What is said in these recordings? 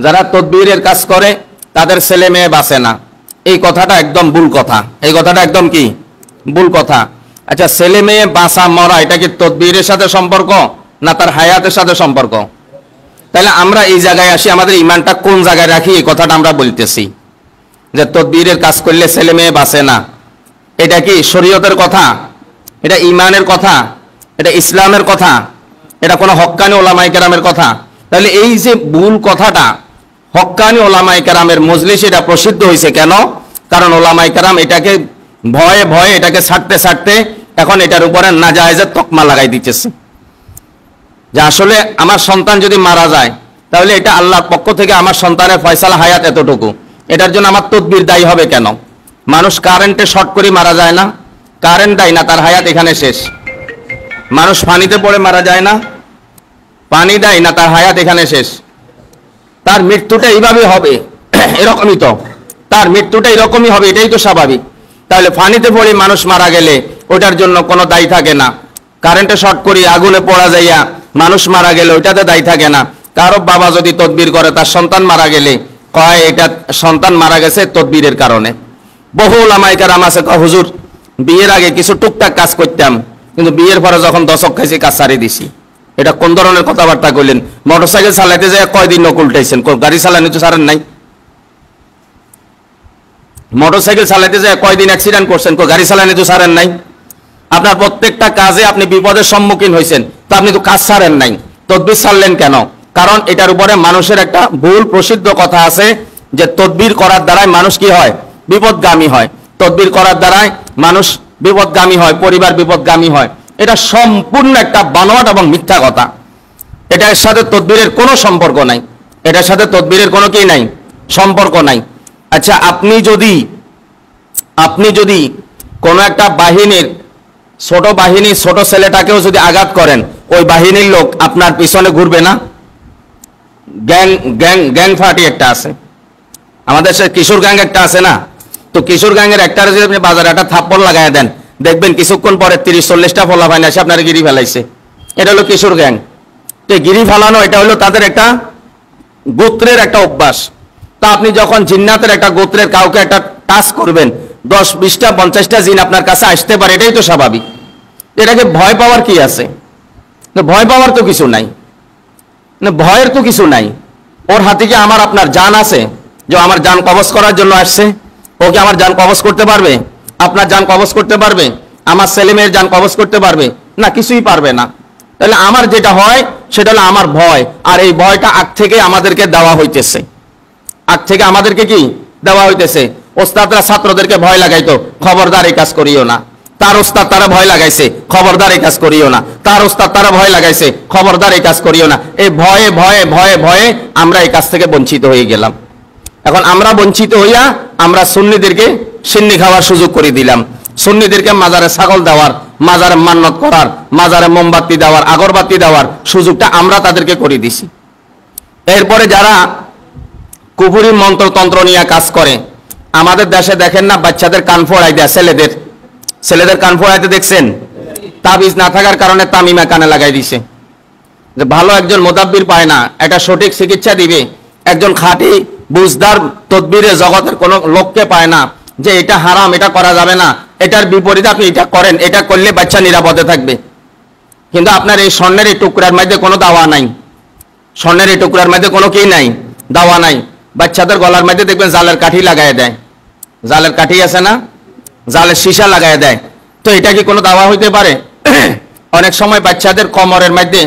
যারা তদবিরের কাজ করে তাদের ছেলে মেয়ে বাঁচে না, এই কথাটা একদম ভুল কথা। এই কথাটা একদম কি ভুল কথা। আচ্ছা, ছেলে মেয়ে বাঁচা মরা এটা কি তদবিরের সাথে সম্পর্ক না তার হায়াতের সাথে সম্পর্ক? তাহলে আমরা এই জায়গায় আসি, আমাদের ইমানটা কোন জায়গায় রাখি এই কথাটা আমরা বলতেছি যে তদবিরের কাজ করলে ছেলে মেয়ে বাঁচে না। এটা কি শরীয়তের কথা? এটা ইমানের কথা? এটা ইসলামের কথা? এটা কোনো হক্কানি ওলামায়ে কেরামের কথা? তাহলে এই যে ভুল কথাটা হক্কানি ওলামায়ে কেরামের মজলিসে এটা প্রসিদ্ধ হয়েছে কেন? কারণ ওলামায়ে কেরাম এটাকে ভয়ে ভয়ে এটাকে ছাড়তে ছাড়তে এখন এটার উপরে নাজায়েজের তকমা লাগাই দিতেছে যে আসলে আমার সন্তান যদি মারা যায় তাহলে এটা আল্লাহর পক্ষ থেকে আমার সন্তানের ফয়সালা হায়াত এতটুকু, এটার জন্য আমার তদবির দায়ী হবে কেন? মানুষ কারেন্টে শর্ট করে মারা যায় না, কারেন্ট দায়ী না, তার হায়াত এখানে শেষ। মানুষ পানিতে পড়ে মারা যায় না, পানি দায়ী না, তার হায়াত এখানে শেষ। তার মৃত্যুটা এইভাবেই হবে, এরকমই তো, তার মৃত্যুটা এরকমই হবে, এটাই তো স্বাভাবিক। তাহলে পানিতে পড়ে মানুষ মারা গেলে ওটার জন্য কোনো দায়ী থাকে না, কারেন্টে শর্ট করি আগুনে পড়া যাইয়া মানুষ মারা গেলে ওইটাতে দায়ী থাকে না। কারো বাবা যদি তদবির করে তার সন্তান মারা গেলে কয় এটা সন্তান মারা গেছে তদবিরের কারণে। বহু ওলামায়ে কেরাম আছে কয় হুজুর বিয়ের আগে কিছু টুকটাক কাজ করতাম, কিন্তু বিয়ের পরে যখন দশক খাইছি কাজ ছাড়িয়ে দিছি। এটা কোন ধরনের কথাবার্তা কইলেন? মোটরসাইকেল চালাইতে যায় কয়দিন নক উল্টাইছেন, গাড়ি চালানি তো ছাড়েন নাই। মোটরসাইকেল চালাইতে যায় কয়দিন অ্যাক্সিডেন্ট করছেন, গাড়ি চালানি তো ছাড়েন নাই। আপনার প্রত্যেকটা কাজে আপনি বিপদের সম্মুখীন হয়েছেন, তো আপনি তো কাজ ছাড়েন নাই, তদবির ছাড়লেন কেন? কারণ এটার উপরে মানুষের একটা ভুল প্রসিদ্ধ কথা আছে যে তদবির করার দ্বারাই মানুষ কি হয়? বিপদগামী হয়। তদবির করার দ্বারাই মানুষ বিপদগামী হয়, পরিবার বিপদগামী হয়। এটা সম্পূর্ণ একটা বানোয়াট এবং মিথ্যা কথা। এটার সাথে তদবিরের কোনো সম্পর্ক নাই, এটার সাথে তদবিরের কোনো কি নাই, সম্পর্ক নাই। আচ্ছা, আপনি যদি কোনো একটা বাহিনীর ছোট বাহিনী ছোট ছেলেটাকেও যদি আঘাত করেন, ওই বাহিনীর লোক আপনার পিছনে ঘুরবে না? গ্যাং গ্যাং গ্যাং পার্টি একটা আছে আমাদের, সে কিশোর গ্যাং একটা আছে না? তো কিশোর গ্যাংয়ের একটা যদি আপনি বাজারে একটা থাপ্পড় লাগাই দেন, দেখবেন কিছুক্ষণ পরে 30-40টা ফলা পায় না এসে আপনার গিরি ফেলাইছে। এটা হলো কিশোর গ্যাং। তো গিরি ফেলানো এটা হলো তাদের একটা গোত্রের একটা অভ্যাস। তা আপনি যখন জিন্নাতের একটা গোত্রের কাউকে একটা টাচ করবেন, 10-20টা 50টা জিন আপনার কাছে আসতে পারে, এটাই তো স্বাভাবিক। এটাকে ভয় পাওয়ার কি আছে? ভয় পাওয়ার তো কিছু নাই, ভয়ের তো কিছু নাই। ওর হাতে কি আমার আপনার জান আছে যে আমার জান কবজ করার জন্য আসছে? ও কি আমার জান কবজ করতে পারবে? আপনার জান কবজ করতে পারবে? আমার ছেলে মেয়ের জান কবজ করতে পারবে না? কিছুই পারবে না। তাহলে আমার যেটা হয় সেটা হলো আমার ভয়, আর এই ভয়টা আগ থেকে আমাদেরকে দেওয়া হইতেছে। আগ থেকে আমাদেরকে কি দেওয়া হইতেছে? ওস্তাদরা ছাত্রদেরকে ভয় লাগাইতো, খবরদার এই কাজ করিও না। তার ওস্তাদ তারা ভয় লাগাইছে, খবরদার এই কাজ করিও না। তার ওস্তাদ তারা ভয় লাগাইছে, খবরদার এই কাজ করিও না। এই ভয়ে ভয়ে ভয়ে ভয়ে আমরা এই কাজ থেকে বঞ্চিত হয়ে গেলাম। এখন আমরা বঞ্চিত হইয়া আমরা সুন্নিদেরকে সিন্নি খাওয়ার সুযোগ করে দিলাম। সুন্নিদেরকে মাজারে ছাগল দেওয়ার, মাজারে মান্নত করার, মাজারে মোমবাতি দেওয়ার, আগরবাতি দেওয়ার সুযোগটা আমরা তাদেরকে করে দিছি। এরপরে যারা কুফরি মন্ত্রতন্ত্র নিয়ে কাজ করে, আমাদের দেশে দেখেন না বাচ্চাদের কান ফোড়াই দেয়, ছেলেদের কান ফোড়াইতে দেখছেন? তাবিজ না থাকার কারণে তামিমা কানে লাগাই দিছে। যে ভালো একজন মোদাব্বির পায় না, এটা সঠিক চিকিৎসা দিবে, একজন খাঁটি বুঝদার তদবিরে জগতের কোনো লোককে পায় না যে এটা হারাম, এটা করা যাবে না, এটার বিপরীতে আপনি এটা করেন, এটা করলে বাচ্চা নিরাপদে থাকবে। কিন্তু আপনার এই স্বর্ণের এই টুকরার মধ্যে কোনো দাওয়া নাই, স্বর্ণের এই টুকরার মধ্যে কোনো কি নাই, দাওয়া নাই। বাচ্চাদের গলার মধ্যে দেখবেন জালের কাঠি লাগাই দেয়, জালের কাঠি আছে না, জালের সীসা লাগাই দেয়। তো এটা কি কোনো দাওয়া হইতে পারে? অনেক সময় বাচ্চাদের কোমরের মধ্যে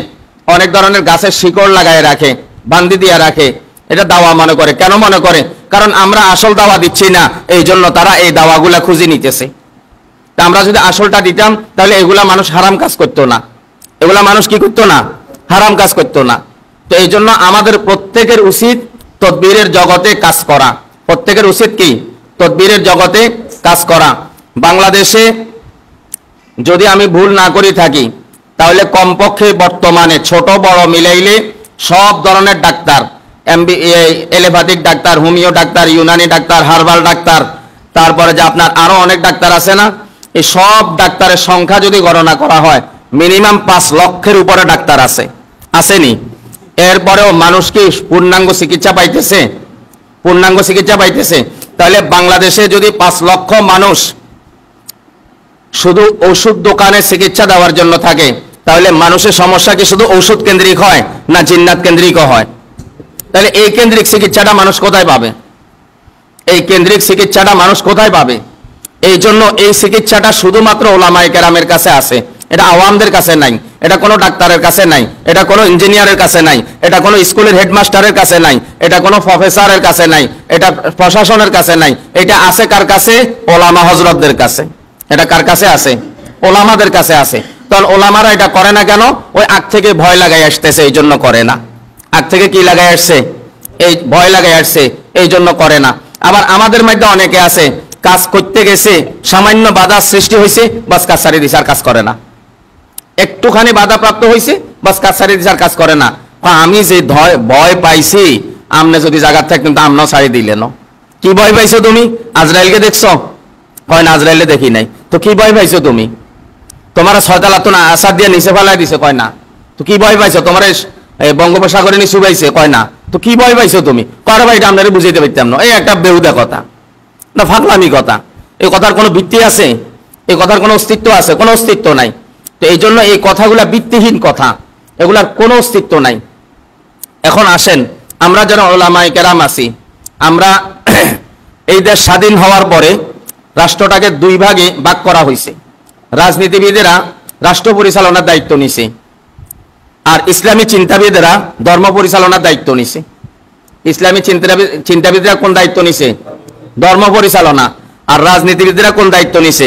অনেক ধরনের গাছের শিকড় লাগায় রাখে, বান্ধি দিয়ে রাখে, এটা দাওয়া মনে করে। কেন মনে করে? কারণ আমরা আসল দাওয়া দিচ্ছি না, এই জন্য তারা এই দাওয়াগুলা খুঁজে নিতেছে। তা আমরা যদি আসলটা দিতাম তাহলে এগুলা মানুষ হারাম কাজ করতো না, এগুলা মানুষ কি করতো না, হারাম কাজ করতো না। তো এই জন্য আমাদের প্রত্যেকের উচিত তদবিরের জগতে কাজ করা। প্রত্যেকের উচিত কি? তদবিরের জগতে কাজ করা। বাংলাদেশে যদি আমি ভুল না করে থাকি তাহলে কমপক্ষে বর্তমানে ছোট বড় মিলাইলে সব ধরনের doctor, allopathic doctor, homeo doctor, Unani doctor, herbal doctor, তারপরে যে আপনার আরো অনেক ডাক্তার আছে না, এই সব ডাক্তারের সংখ্যা যদি গণনা করা হয় মিনিমাম 5 লক্ষের উপরে ডাক্তার আছে, আসেনি? এরপরেও মানুষ কি পূর্ণাঙ্গ চিকিৎসা পাইতেছে? পূর্ণাঙ্গ চিকিৎসা পাইতেছে? তাহলে বাংলাদেশে যদি 5 লক্ষ মানুষ শুধু ওষুধ দোকানে চিকিৎসা দেওয়ার জন্য থাকে, তাহলে মানুষের সমস্যা কি শুধু ঔষধ কেন্দ্রিক হয় না জিন্নাত কেন্দ্রিক হয়? তাহলে এই কেন্দ্রিক চিকিৎসাটা মানুষ কোথায় পাবে? এই কেন্দ্রিক চিকিৎসাটা মানুষ কোথায় পাবে? এই জন্য এই চিকিৎসাটা শুধুমাত্র ওলামায়ে কেরামের কাছে আছে, এটা আওয়ামদের কাছে নাই, এটা কোনো ডাক্তারের কাছে নাই, এটা কোনো ইঞ্জিনিয়ারের কাছে নাই, এটা কোনো স্কুলের হেডমাস্টারের কাছে নাই, এটা কোনো প্রফেসরের কাছে নাই, এটা প্রশাসনের কাছে নাই। এটা আছে কার কাছে? ওলামা হযরতদের কাছে। এটা কার কাছে আছে? ওলামাদের কাছে আছে। তখন ওলামারা এটা করে না কেন? ওই আগ থেকে ভয় লাগাই আসতেছে, এই জন্য করে না। আগ থেকে কি লাগাই আসছে? এই ভয় লাগাই আসছে, এই জন্য করে না। আবার আমাদের মধ্যে অনেকে আছে, কাজ করতে গেছে, সামান্য বাধা সৃষ্টি হয়েছে, বাস কাজ ছাড়িয়ে দিছে, আর কাজ করে না। একটুখানি বাধা প্রাপ্ত হয়েছে, বাস কাজ ছাড়িয়ে দিছে, আর কাজ করে না। আমি যে ভয় পাইছি, আমনে যদি জায়গা থাকতেন তো আমরাও ছাড়িয়ে দিলেন। কি ভয় পাইছো তুমি? আজরাইলকে দেখছো? হয় না, আজরাইলে দেখি নাই। তো কি ভয় পাইছো তুমি? তোমার ছয়তলা তো না আসাদ দিয়ে নিচে ফেলাই দিছে, কয় না। তো কি ভয় পাইছো? তোমার বঙ্গোপসাগরে নিচু পাইছে, কয় না। তো কি ভয় পাইছো তুমি? কয় ভাই, এটা আপনারা বুঝাইতে পারতাম না। এই একটা বেহুদা কথা না, ফাগলামি কথা। এই কথার কোনো ভিত্তি আছে? এই কথার কোনো অস্তিত্ব আছে? কোনো অস্তিত্ব নাই। তো এই জন্য এই কথাগুলা ভিত্তিহীন কথা, এগুলার কোনো অস্তিত্ব নাই। এখন আসেন, আমরা যারা উলামায়ে কেরাম আছি, আমরা এই দেশ স্বাধীন হওয়ার পরে রাষ্ট্রটাকে 2 ভাগে ভাগ করা হয়েছে। রাজনীতিবিদেরা রাষ্ট্র পরিচালনার দায়িত্ব নিছে, আর ইসলামী চিন্তাবিদেরা ধর্ম পরিচালনার দায়িত্ব নিছে। ইসলামী চিন্তাবিদরা কোন দায়িত্ব নিছে? ধর্ম পরিচালনা। আর রাজনীতিবিদরা কোন দায়িত্ব নিছে?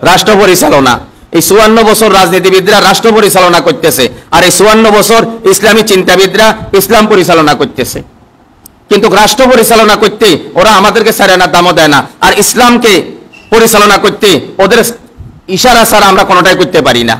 রাষ্ট্র পরিচালনা। এই 54 বছর রাজনীতিবিদরা রাষ্ট্র পরিচালনা করতেছে, আর এই 54 বছর ইসলামী চিন্তাবিদরা ইসলাম পরিচালনা করতেছে। কিন্তু রাষ্ট্র পরিচালনা করতে ওরা আমাদেরকে সারেনা, দামও দেয় না। আর ইসলামকে পরিচালনা করতে ওদের ইশারা ছাড়া আমরা কোনোটাই করতে পারি না।